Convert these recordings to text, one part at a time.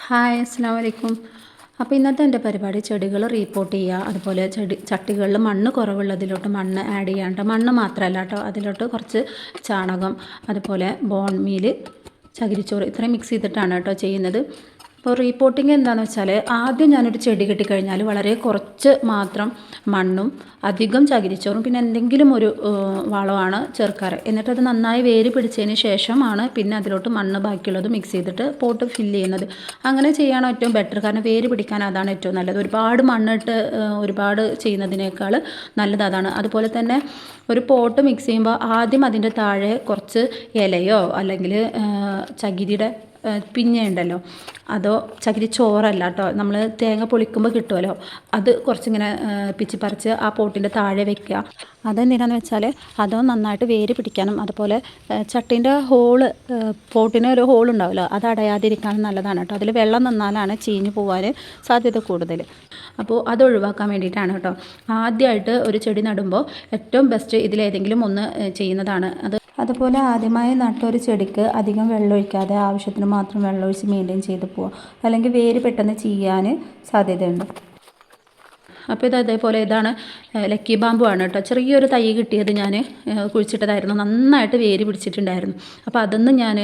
Hi അസ്സലാമു അലൈക്കും. അപ്പോൾ ഇന്നത്തെ എൻ്റെ പരിപാടി ചെടികൾ റീപോർട്ട് ചെയ്യുക, അതുപോലെ ചട്ടികളിൽ മണ്ണ് കുറവുള്ളതിലോട്ട് മണ്ണ് ആഡ് ചെയ്യാണ്ട്, മണ്ണ് മാത്രമല്ല കേട്ടോ, അതിലോട്ട് കുറച്ച് ചാണകം, അതുപോലെ ബോൺ മീൽ, ചകിരിച്ചോറ് ഇത്രയും മിക്സ് ചെയ്തിട്ടാണ് കേട്ടോ ചെയ്യുന്നത്. അപ്പോൾ റീപോർട്ടിങ് എന്താണെന്ന് വെച്ചാൽ, ആദ്യം ഞാനൊരു ചെടി കിട്ടിക്കഴിഞ്ഞാൽ വളരെ കുറച്ച് മാത്രം മണ്ണും അധികം ചകിരിച്ചോറും പിന്നെ എന്തെങ്കിലും ഒരു വളമാണ് ചേർക്കാറ്. എന്നിട്ടത് നന്നായി വേര് പിടിച്ചതിന് ശേഷമാണ് പിന്നെ അതിലോട്ട് മണ്ണ് ബാക്കിയുള്ളത് മിക്സ് ചെയ്തിട്ട് പോട്ട് ഫില്ല് ചെയ്യുന്നത്. അങ്ങനെ ചെയ്യാണ് ഏറ്റവും ബെറ്റർ. കാരണം വേര് പിടിക്കാൻ അതാണ് ഏറ്റവും നല്ലത്. ഒരുപാട് മണ്ണിട്ട് ഒരുപാട് ചെയ്യുന്നതിനേക്കാൾ നല്ലത് അതാണ്. അതുപോലെ തന്നെ ഒരു പോട്ട് മിക്സ് ചെയ്യുമ്പോൾ ആദ്യം അതിൻ്റെ താഴെ കുറച്ച് ഇലയോ അല്ലെങ്കിൽ ചകിരിയുടെ പിഞ്ഞയുണ്ടല്ലോ, അതോ ചകിരിച്ചോറല്ല കേട്ടോ, നമ്മൾ തേങ്ങ പൊളിക്കുമ്പോൾ കിട്ടുമല്ലോ, അത് കുറച്ചിങ്ങനെ പിച്ചി പറിച്ച് ആ പോട്ടിൻ്റെ താഴെ വെക്കുക. അതെന്തിനാന്ന് വെച്ചാൽ അതോ നന്നായിട്ട് വേര് പിടിക്കാനും, അതുപോലെ ചട്ടീൻ്റെ ഹോള്, പോട്ടിന് ഒരു ഹോൾ ഉണ്ടാവുമല്ലോ, അത് അടയാതിരിക്കാനും നല്ലതാണ് കേട്ടോ. അതിൽ വെള്ളം നിന്നാലാണ് ചീഞ്ഞ് പോകാൻ സാധ്യത കൂടുതൽ. അപ്പോൾ അത് ഒഴിവാക്കാൻ വേണ്ടിയിട്ടാണ് കേട്ടോ. ആദ്യമായിട്ട് ഒരു ചെടി നടുമ്പോൾ ഏറ്റവും ബെസ്റ്റ് ഇതിലേതെങ്കിലും ഒന്ന് ചെയ്യുന്നതാണ്. അതുപോലെ ആദ്യമായി നട്ടൊരു ചെടിക്ക് അധികം വെള്ളമൊഴിക്കാതെ ആവശ്യത്തിന് മാത്രം വെള്ളമൊഴിച്ച് മെയിൻറ്റെയിൻ ചെയ്ത് പോവുക, അല്ലെങ്കിൽ വേര് പെട്ടെന്ന് ചീയാൻ സാധ്യതയുണ്ട്. അപ്പോൾ അതേപോലെ ഇതാണ് ലക്കി ബാമ്പു ആണ് കേട്ടോ. ചെറിയൊരു തൈ കിട്ടിയത് ഞാൻ കുഴിച്ചിട്ടതായിരുന്നു, നന്നായിട്ട് വേര് പിടിച്ചിട്ടുണ്ടായിരുന്നു. അപ്പോൾ അതിനെ ഞാൻ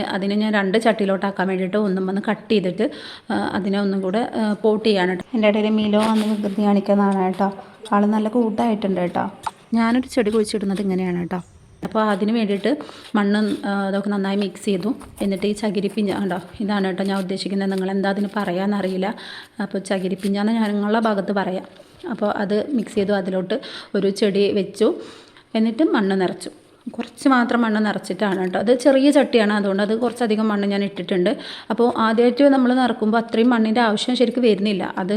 2 ചട്ടിയിലോട്ടാക്കാൻ വേണ്ടിയിട്ട് വന്ന് കട്ട് ചെയ്തിട്ട് അതിനെ ഒന്നും കൂടെ പോട്ട് ചെയ്യാണ് കേട്ടോ. എൻ്റെ ഇടയിൽ മീലോ വന്ന് വികൃതി കാണിക്കുന്നതാണ് കേട്ടോ. ആൾ നല്ല കൂട്ടായിട്ടുണ്ട് കേട്ടോ. ഞാനൊരു ചെടി കുഴിച്ചിടുന്നത് ഇങ്ങനെയാണ് കേട്ടോ. അപ്പോൾ അതിന് വേണ്ടിയിട്ട് മണ്ണ് അതൊക്കെ നന്നായി മിക്സ് ചെയ്തു. എന്നിട്ട് ഈ ചകിരിപ്പിഞ്ഞ ഉണ്ടോ, ഇതാണ് കേട്ടോ ഞാൻ ഉദ്ദേശിക്കുന്നത്. നിങ്ങൾ എന്താ അതിന് പറയാമെന്നറിയില്ല. അപ്പോൾ ചകിരിപ്പിഞ്ഞാന്ന് ഞങ്ങളുടെ ഭാഗത്ത് പറയാം. അപ്പോൾ അത് മിക്സ് ചെയ്തു, അതിലോട്ട് ഒരു ചെടി വെച്ചു, എന്നിട്ട് മണ്ണ് നിറച്ചു. കുറച്ച് മാത്രം മണ്ണ് നിറച്ചിട്ടാണ് കേട്ടോ. അത് ചെറിയ ചട്ടിയാണ്, അതുകൊണ്ട് അത് കുറച്ചധികം മണ്ണ് ഞാൻ ഇട്ടിട്ടുണ്ട്. അപ്പോൾ ആദ്യമായിട്ട് നമ്മൾ നിറക്കുമ്പോൾ അത്രയും മണ്ണിൻ്റെ ആവശ്യം ശരിക്കും വരുന്നില്ല. അത്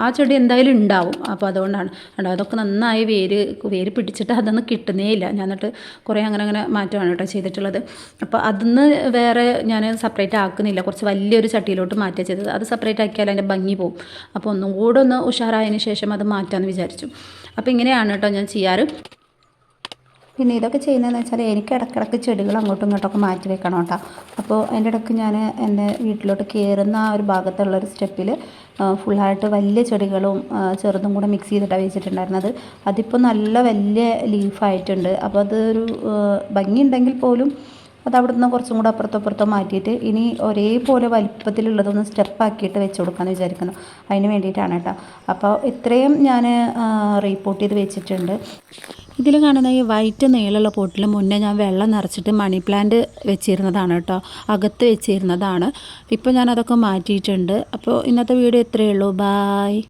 ആ ചെടി എന്തായാലും ഉണ്ടാവും. അപ്പോൾ അതുകൊണ്ടാണ് കേട്ടോ. അതൊക്കെ നന്നായി വേര് പിടിച്ചിട്ട് അതൊന്നും കിട്ടുന്നേ ഇല്ല. ഞാൻ എന്നിട്ട് കുറേ അങ്ങനെ മാറ്റമാണ് കേട്ടോ ചെയ്തിട്ടുള്ളത്. അപ്പോൾ അതിന്ന് വേറെ ഞാൻ സെപ്പറേറ്റ് ആക്കുന്നില്ല, കുറച്ച് വലിയൊരു ചട്ടിയിലോട്ട് മാറ്റുക ചെയ്തത്. അത് സെപ്പറേറ്റ് ആക്കിയാൽ അതിൻ്റെ ഭംഗി പോവും. അപ്പോൾ ഒന്നും കൂടെ ഒന്ന് ഉഷാറായതിന് ശേഷം അത് മാറ്റാമെന്ന് വിചാരിച്ചു. അപ്പോൾ ഇങ്ങനെയാണ് കേട്ടോ ഞാൻ ചെയ്യാറ്. പിന്നെ ഇതൊക്കെ ചെയ്യുന്നതെന്ന് വെച്ചാൽ എനിക്ക് ഇടയ്ക്കിടയ്ക്ക് ചെടികൾ അങ്ങോട്ടും ഇങ്ങോട്ടൊക്കെ മാറ്റി വെക്കണം കേട്ടോ. അപ്പോൾ അതിൻ്റെ ഇടയ്ക്ക് ഞാൻ എൻ്റെ വീട്ടിലോട്ട് കയറുന്ന ആ ഒരു ഭാഗത്തുള്ളൊരു സ്റ്റെപ്പിൽ ഫുള്ളായിട്ട് വലിയ ചെടികളും ചെറുതും കൂടെ മിക്സ് ചെയ്തിട്ടാണ് വെച്ചിട്ടുണ്ടായിരുന്നത്. അതിപ്പോൾ നല്ല വലിയ ലീഫായിട്ടുണ്ട്. അപ്പോൾ അതൊരു ഭംഗിയുണ്ടെങ്കിൽ പോലും അത് അവിടെ നിന്ന് കുറച്ചും കൂടെ അപ്പുറത്തോ മാറ്റിയിട്ട് ഇനി ഒരേപോലെ വലിപ്പത്തിലുള്ളതൊന്ന് സ്റ്റെപ്പാക്കിയിട്ട് വെച്ച് കൊടുക്കാമെന്ന് വിചാരിക്കുന്നു. അതിന് വേണ്ടിയിട്ടാണ് കേട്ടോ. അപ്പോൾ ഇത്രയും ഞാൻ റീപോർട്ട് ചെയ്ത് വെച്ചിട്ടുണ്ട്. ഇതിൽ കാണുന്ന ഈ വൈറ്റ് നീളമുള്ള പോട്ടിൽ മുന്നേ ഞാൻ വെള്ളം നിറച്ചിട്ട് മണി പ്ലാന്റ് വെച്ചിരുന്നതാണ് കേട്ടോ, അകത്ത് വെച്ചിരുന്നതാണ്. ഇപ്പോൾ ഞാൻ അതൊക്കെ മാറ്റിയിട്ടുണ്ട്. അപ്പോൾ ഇന്നത്തെ വീഡിയോ ഇത്രയേ ഉള്ളൂ. ബായ്.